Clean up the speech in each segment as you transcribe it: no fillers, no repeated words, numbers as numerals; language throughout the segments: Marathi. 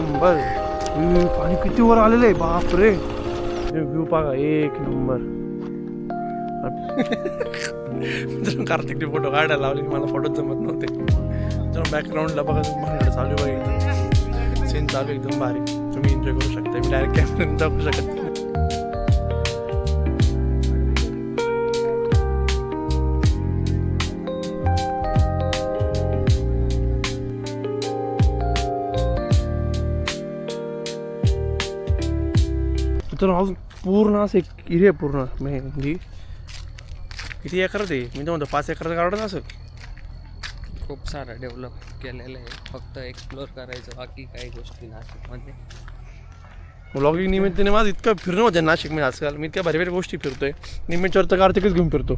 नंबर. पाणी किती वर आलेलं आहे, बाप रे. व्ह्यू बघा, एक नंबर. कार्तिकने फोटो काढायला लावले, मला फोटो जमत नव्हते. तर बॅकग्राऊंडला बघा भांगड चालू आहे, बघा सीन चालू एकदम भारी. तुम्ही एन्जॉय करू शकता. मी डायरेक्ट कॅमेरा दाखवू शकत नाही. तर अजून पूर्ण असं एक एरिया पूर्ण मेहंदी. किती एकर ते? मी तर म्हणतो 5 एकरचं गार्डन असं. खूप सारं डेव्हलप केलेलं आहे, फक्त एक्सप्लोर करायचं, बाकी काही गोष्टी नाशिकमध्ये. व्लॉगिंग निमित्ताने माझं इतकं फिरणं होतं नाशिकमध्ये आजकाल. मी इतक्या भारी भारी गोष्टी फिरतोय. निमित्तावर तर कार्तिकच घेऊन फिरतो.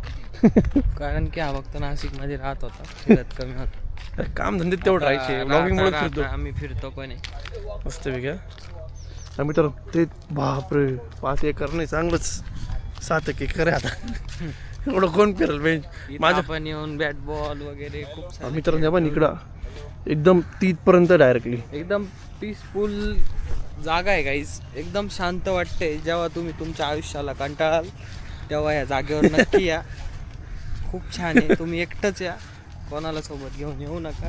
कारण की हा फक्त नाशिकमध्ये राहत होता, फिरत कमी होता. काम धंदे तेवढं राहायचे, व्लॉगिंगमुळे फिरतो. आम्ही फिरतो पण आहे मस्त वेगळ्या. आम्ही तर ते बापरे 5 एकर नाही, चांगलंच 7 एकर आहे आता. एवढं कोण फिरल पाहिजे. माझ्या पण येऊन बॅट बॉल वगैरे खूप सारे. आम्ही तर जेव्हा इकडं एकदम तिथपर्यंत डायरेक्टली एकदम पीसफुल जागा आहे गाईज. एकदम शांत वाटते. जेव्हा तुम्ही तुमच्या आयुष्याला कंटाळाल तेव्हा या जागेवर नक्की या. खूप छान आहे. तुम्ही एकटंच या, कोणाला सोबत घेऊन येऊ नका.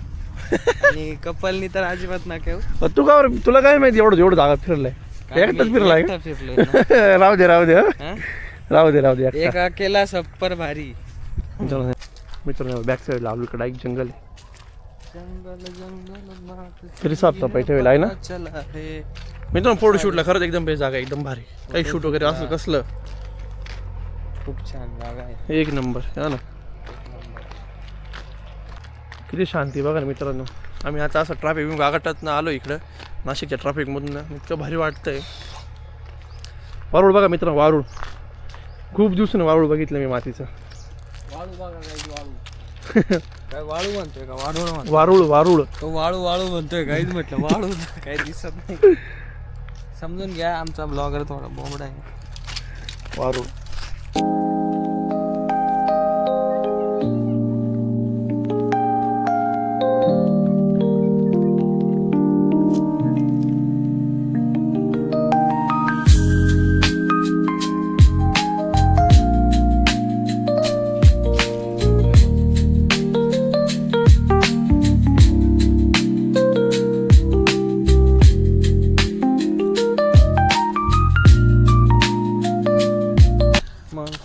आणि कपलनी तर अजिबात नका येऊ. तू का बरं, तुला काय माहिती एवढं जागा फिरलाय? एकटाच फिरलाय का? फिरलोय. राहू दे राहू दे राहू दे. एका केला सप्पर भारी. मित्रांनो बॅक साईडला आपल्याकडे एक जंगल आहे. जंगल तरी साफसफाई ठेवलेला आहे ना चला रे. मित्रांनो. फोटोशूटला खरंच एकदम बेस्ट जागा आहे, एकदम भारी. काही शूट वगैरे असलं कसलं खूप छान जागा आहे, एक नंबर. हा ना, किती शांती बघा ना मित्रांनो. आम्ही आता असं ट्रॅफिक गागाटात आलो इकडं नाशिकच्या ट्रॅफिकमधून. इतकं भारी वाटतंय. वारूळ बघा मित्रांनो, वारूळ. खूप दिवसानं वारूळ बघितलं मी मातीचं. वाळू बघा गाईज, वाळू. काय वाळू म्हणतोय का? वाळू वारूळ वारूळ. तो वाळू म्हणतोय गाईज. म्हटलं वाळू काही दिसत नाही. समजून घ्या, आमचा ब्लॉगर थोडा बोंबडा आहे. वारूळ.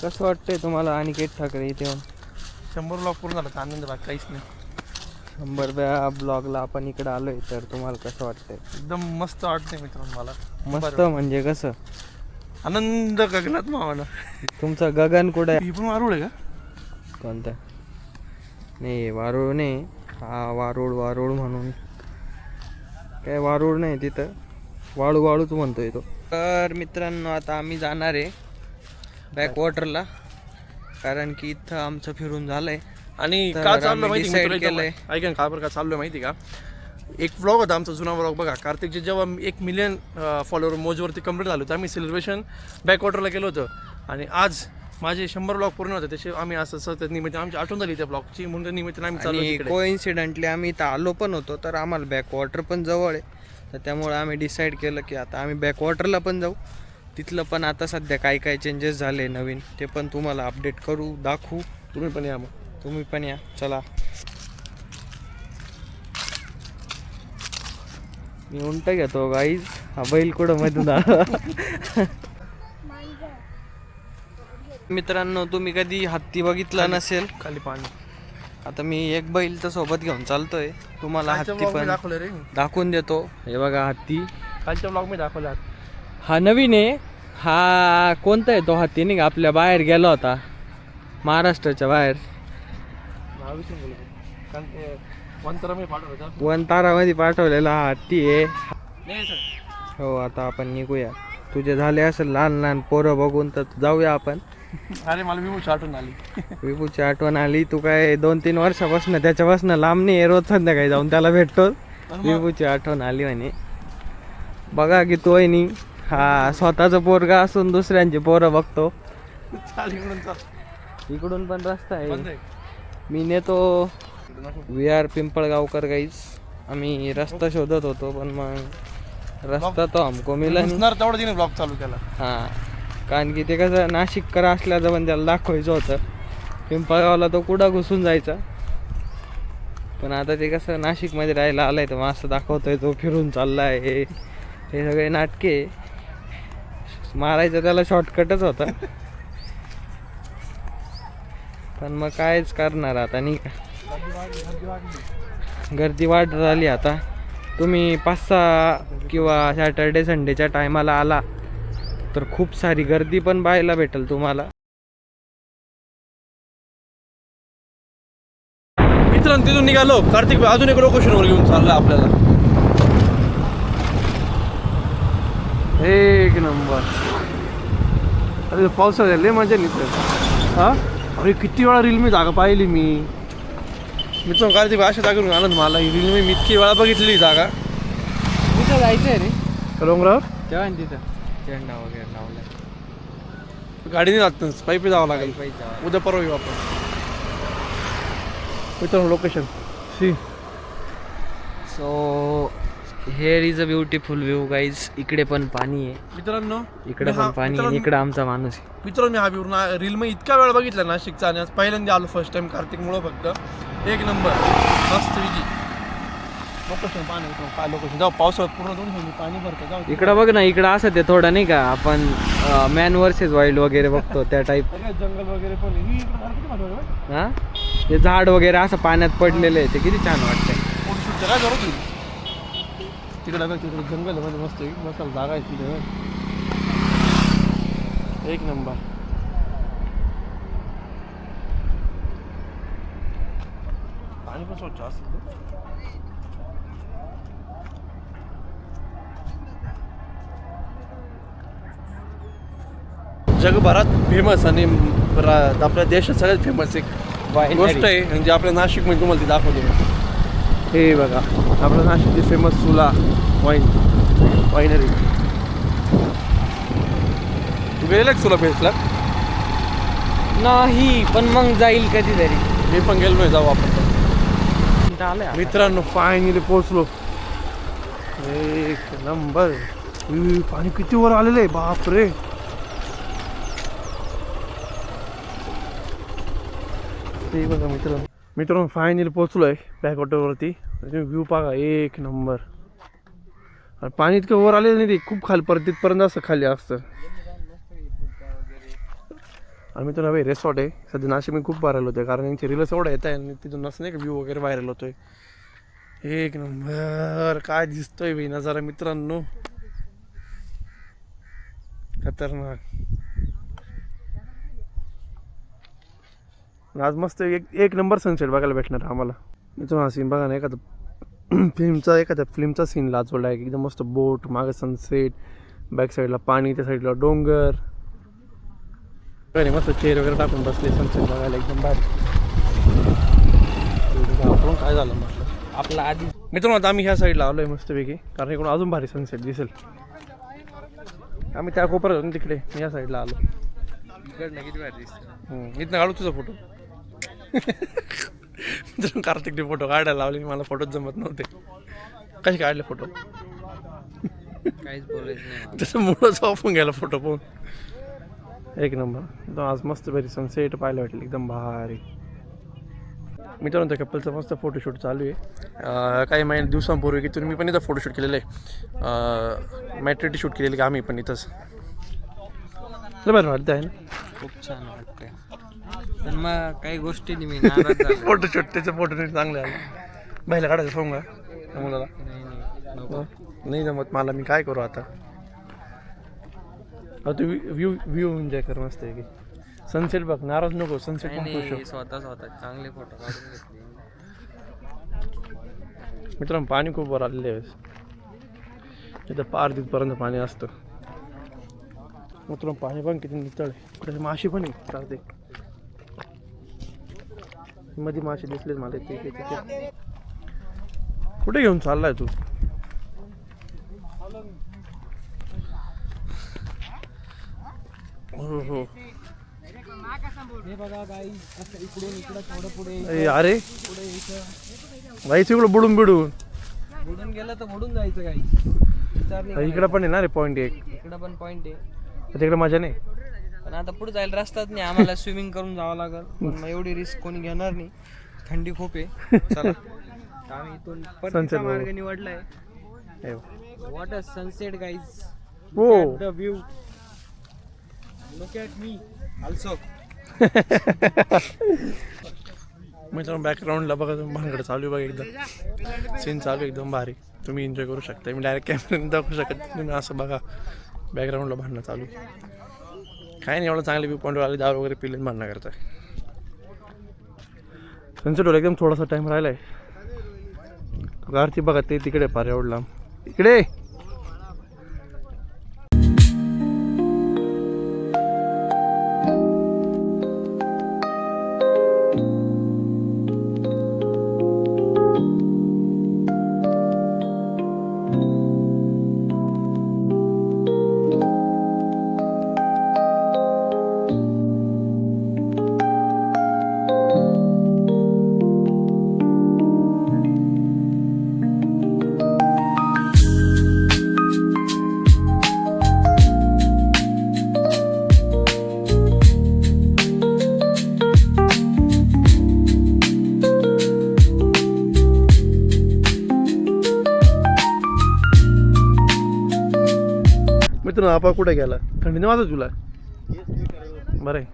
कसं वाटतंय तुम्हाला अनिकेत ठाकरे इथे येऊन? 100 ब्लॉग पूर्ण झाला, आनंद बाग काहीच नाही. 100व्या ब्लॉगला आपण इकडे आलोय, तर तुम्हाला कसं वाटतंय? एकदम मस्त वाटतंय मित्रांनो मला. मस्त म्हणजे कसं? आनंद गगनात मावाना. तुमचं गगन कुठे आहे? ही पण वारूळ आहे का? कोणतं? नाही वारूळ नाही, हा वारूळ म्हणून काय वारूळ नाही तिथं, वाळूच म्हणतोय तो. तर मित्रांनो आता आम्ही जाणार आहे बॅकवॉटरला, कारण की इथं आमचं फिरून झालंय. आणि तर का चाललो आम्ही माहिती decide केलंय. ऐका का बरं का चाललो माहिती का? एक व्लॉग होता आमचा, जुना व्लॉग बघा. कार्तिकचे जेव्हा 1 मिलियन फॉलोअर मोजवरती कंप्लीट झालं होतं, आम्ही सेलिब्रेशन बॅकवॉटरला केलं होतं. आणि आज माझे 100 ब्लॉग पूर्ण होते. त्याचे आम्ही असं सतत निमित्त आमची आठवण झाली त्या ब्लॉगची, म्हणून निमित्ताने आम्ही चाललो आणि तिकडे. कोइन्सिडेंटली आम्ही इथं आलो पण होतो, तर आम्हाला बॅकवॉटर पण जवळ आहे. तर त्यामुळे आम्ही डिसाईड केलं की आता आम्ही बॅकवॉटरला पण जाऊ. तिथलं पण आता सध्या काय चेंजेस झाले नवीन, ते पण तुम्हाला अपडेट करू, दाखवू. तुम्ही पण या मग. तुम्ही पण या, चला. मी उंट घेतो गाईज. हा बैल कुठं मधून आला? मित्रांनो तुम्ही कधी हत्ती बघितला नसेल, खाली पाणी. आता मी एक बैल तर सोबत घेऊन चालतोय, तुम्हाला हत्ती पण दाखवलं रे, दाखवून देतो. हे बघा हत्ती, कालच्या ब्लॉग मी दाखवला. हा नवीन आहे. हा कोणता आहे तो हत्ती? नाही का आपल्या बाहेर गेला होता, महाराष्ट्राच्या बाहेर. वनतारामध्ये पाठवलेला हा हत्ती आहे. हो आता आपण निघूया. तुझे झाले असेल लहान पोरं बघून, तर जाऊया आपण. अरे मला विभूची आठवण आली. विभूची आठवण आली? तू काय 2-3 वर्षापासून त्याच्यापासून लांब नाही, रोज संध्याकाळी जाऊन त्याला भेटतो. विभूची आठवण आली म्हणे. बघा की तो आहे नी, हा स्वतःचं पोरगा असून दुसऱ्यांची पोरं बघतो. इकडून पण रस्ता आहे, मी नेतो. We are Pimpalgaonkar guys. आम्ही रस्ता शोधत होतो, पण मग रस्ता तो हमको मिला नाही. दिसणार तेवढं तिने ब्लॉग चालू केला. हां, कारण की ते कसं नाशिककर असल्याचं पण त्याला दाखवायचं होतं. पिंपळगावला तो कुठं घुसून जायचा, पण आता ते कसं नाशिकमध्ये राहायला आलाय तर मग असं दाखवतोय तो फिरून चाललाय. हे सगळे नाटके मारायचं त्याला शॉर्टकटच होता. पण मग कायच करणार आता नाही का, गर्दी वाढत झाली आता. तुम्ही 5-6 किंवा सॅटर्डे संडेच्या टायमाला आला तर खूप सारी गर्दी पण पाहायला भेटेल तुम्हाला. मित्रांनो तिथून निघालो. कार्तिक अजून एक लोकेशनवर घेऊन चालला आपल्याला. एक नंबर. अरे पावसाळ्यात लय मजा निघते. हा अरे किती वेळा रील मी जागा पाहिली मी. मित्रांनो कार्तिक अशा जागेवरून आनंद मला. ही रील मी इतकी वेळा बघितलेली जागा. तिथं जायचं आहे रे डोंगरावर तेव्हा तिथं झेंडा वगैरे लावला. गाडीने जात पाईपे जावं लागेल. पाहिजे उद्या परवा येऊ आपण. मित्रांनो location see. So here is a beautiful view guys. इकडे पण पाणी आहे, मित्रांनो इकडे पण पाणी आहे, इकडे आमचा माणूस आहे. मित्रांनो मी हा व्ह्यू रील मी इतका वेळा बघितला नाशिकचा आणि आज पहिल्यांदा आलो फर्स्ट टाइम कार्तिकमुळं. फक्त एक नंबर मस्त विकी लोकेशन. पाणी काय लोकेशन जाऊ पावसाळ्यात पूर्ण दोन पाणी भरतं. जाऊ इकडं बघ ना, इकडं असं ते थोडं नाही का आपण मॅन वर्सेस वाईल्ड वगैरे बघतो त्या टाईप. जंगल वगैरे पण आहे. ही इकडं मला किती भारी वाटतं. हां, ते झाड वगैरे असं पाण्यात पडलेलं आहे, ते किती छान वाटतंय. फोटोशूटचं काय जरूर तिकडे बघ. तिकडे जंगल मध्ये मस्त मस्त जागा आहे तिथे. एक नंबर. पाणी पण स्वच्छ असतं. जगभरात फेमस आणि आपल्या देशात सगळ्यात फेमस एक गोष्ट आहे म्हणजे आपल्या नाशिक मध्ये तुम्हाला ती दाखवतो. हे बघा आपल्या नाशिकची फेमस सुला वाईनरी. तू गेलेला का सुला फेसला? नाही, पण मग जाईल कधीतरी. मी पण गेलो नाही, जाऊ आपण. आलंय मित्रांनो फायनली पोहोचलो. एक नंबर. पाणी किती वर आलेलं आहे बापरे. ते बघा मित्रांनो फायनली पोहोचलो आहे बॅकवॉटरवरती. व्ह्यू बघा एक नंबर. आणि पाणी इतकं वर आलेलं नाही, ते खूप खाली परत तिथपर्यंत असं खाली असतं. आणि मित्रांनो भाई रेसॉर्ट आहे. सध्या नाशिक मी खूप व्हायरल होतोय कारण यांची रील्स एवढं येत आहे आणि तिथून असं नाही का व्ह्यू वगैरे व्हायरल होतोय. एक नंबर. काय दिसतोय भाई नजारा मित्रांनो, खतरनाक. आज मस्त एक नंबर सनसेट बघायला भेटणार आम्हाला. मित्रांनो हा सीन बघा ना, एखाद्या फिल्मचा सीन लाजवला आहे. एकदम मस्त बोट, मागे सनसेट, बॅक साईडला पाणी, त्या साईडला डोंगर. मस्त चेअर वगैरे टाकून बसले सनसेट बघायला एकदम भारी. काय झालं म्हटलं आपला आधी. मित्रांनो आता आम्ही ह्या साईडला आलोय मस्तपैकी कारण इकडून अजून भारी सनसेट दिसेल. आम्ही त्या कोपऱ्यात होतो तिकडे, मी या साईडला आलो. किती भारी दिसतं. इथनं काढू तुझा फोटो. मित्रांनो कार्तिकने फोटो काढायला लावले, मला फोटोच जमत नव्हते. कसे काढले फोटो काहीच बोलायचं नाही. तसं मुळंच ऑफ होऊन गेला फोटो पाहून. एक नंबर. आज मस्त भारी सनसेट पाहायला भेटले एकदम भारी. मित्रांनो त्या कपलचं मस्त फोटोशूट चालू आहे. काही महिन्या दिवसांपूर्वी की तुम्ही पण इथं फोटोशूट केलेलं आहे. मॅट्रिटी शूट केलेली का आम्ही पण इथंच. बरं वाटतं आहे ना, खूप छान वाटतंय. पण मग काही गोष्टी मी नाराज झालो. फोटोशूट त्याचे फोटो चांगले आले. बाहेर काढायचं सांगू का त्या मुलाला? नाही जमत मला, मी काय करू आता. तू व्ह्यू एन्जॉय कर मस्त आहे की. सनसेट बघ, नाराज नको. सनसेट पण खुश. स्वतः चांगले फोटो काढून घेतले. मित्रांनो पाणी खूप वर आलेलं आहे. इथं पार तिथपर्यंत पाणी असतं. मित्रांनो पाणी पण किती नितळ आहे. इकडे माशी पण आहे चालते. मध्ये मासे दिसलेच मला तिथे. कुठे घेऊन चाललाय तू? हो हो अरे जायचं इकडं बुडून बुडून गेलं तर बुडून जायचं काही. इकडं पण आहे ना रे पॉईंट एक, इकडं पण पॉईंट आहे, तिकडे मजा नाही. पण आता पुढे जायला रस्ताच नाही, आम्हाला स्विमिंग करून जावं लागेल. पण मग एवढी रिस्क कोणी घेणार नाही, थंडी खूप आहे. चला आम्ही इथून परतीचा मार्ग निवडलाय. व्हॉट अ सनसेट गाईज, हो the view, look at me also. मित्रांनो बॅकग्राऊंडला बघा तुम्ही भांगड चालू आहे बघा, एकदम सीन चालू आहे, एकदम भारी. तुम्ही एन्जॉय करू शकता. मी डायरेक्ट कॅमेऱ्याने दाखवू शकत नाही. तुम्ही असं बघा बॅकग्राऊंडला भांडणं चालू आहे. काय नाही, एवढं चांगले व्यू पॉईंट आले, दारू वगैरे पिले भांडणं करताय. सनसेट एकदम थोडासा टाइम राहिला आहे. कारची बघा ते तिकडे पार एवढं लांब इकडे. मित्रांनो आपा कुठे गेला? थंडीने वाजत तुला बरं आहे.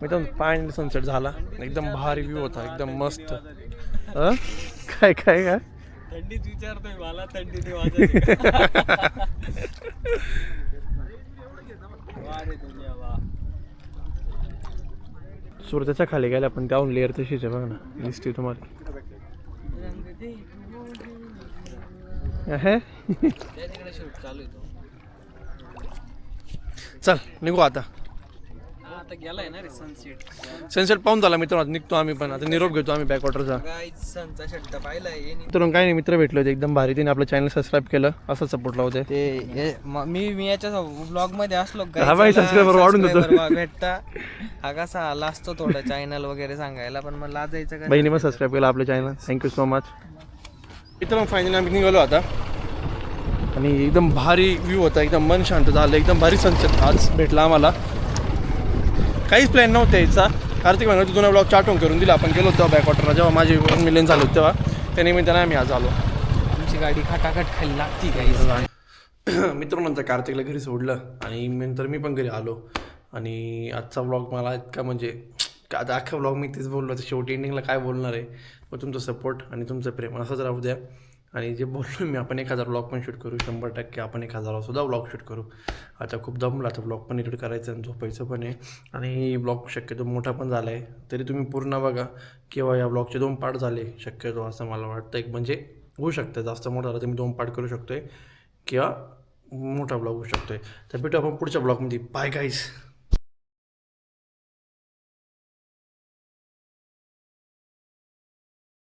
मित्रांनो पाणी सनसेट झाला, एकदम भारी व्ह्यू होता, एकदम मस्त. काय काय काय थंडीत विचारतोय मला, थंडीने वाजत. सूर्याच्या खाली गेल्या पण त्याहून लेअर तशीच आहे बघ ना, दिसते तुम्हाला. चालू आहे. चल निघू आता. आता गेलाय ना रे सनसेट. सनसेट पाहून झाला मित्रांनो, निघतो आम्ही पण आता. निरोप घेतो आम्ही बॅकवॉटरचा. सनचा शट्ट पाहिलाय. मित्रांनो काही नाही, मित्र भेटले होते एकदम भारी. तिने आपलं चॅनल सबस्क्राईब केलं, असं सपोर्ट लावते ते. मी याच्या ब्लॉग मध्ये असलो सबस्क्रायबर वाढून देतो भेटता. हा कसा आला असतो थोडं चॅनल वगैरे सांगायला, पण मला लाजायचं का. बहिणी मग सबस्क्राईब केलं आपलं चॅनल, थँक्यू सो मच. मित्रांनो फायनली आम्ही निघालो आता आणि एकदम भारी व्ह्यू होता, एकदम मन शांत झालं, एकदम भारी सनसेट आज भेटला आम्हाला. काहीच प्लॅन नव्हता यायचा. कार्तिक महिन्यात जुना ब्लॉग चाटून करून दिला. आपण गेलो होतो बॅकवॉटरला जेव्हा माझे 1 मिलियन झाले होते, तेव्हा त्या निमित्ताने आम्ही आज आलो. आमची गाडी खटाखट खाली लागती काही. मित्रांनंतर कार्तिकला घरी सोडलं आणि नंतर मी पण घरी आलो. आणि आजचा ब्लॉग मला इतका म्हणजे आता अख्खा ब्लॉग मी तेच बोललो, तर शेवटी एंडिंगला काय बोलणार आहे. मग तुमचं सपोर्ट आणि तुमचं प्रेम असंच राहू द्या. आणि जे बोललो मी, आपण 1000 ब्लॉग पण शूट करू, 100% आपण 1000 सुद्धा ब्लॉग शूट करू. आता खूप दमला, आता ब्लॉग पण एडिट करायचं आणि झोपायचं पण आहे. आणि ब्लॉग शक्यतो मोठा पण झाला आहे, तरी तुम्ही पूर्ण बघा. किंवा या ब्लॉगचे 2 पार्ट झाले शक्यतो, असं मला वाटतं. एक म्हणजे होऊ शकतं जास्त मोठा झाला तर मी 2 पार्ट करू शकतो आहे, किंवा मोठा ब्लॉग होऊ शकतो आहे. तर भेटू आपण पुढच्या ब्लॉगमध्ये. Bye guys.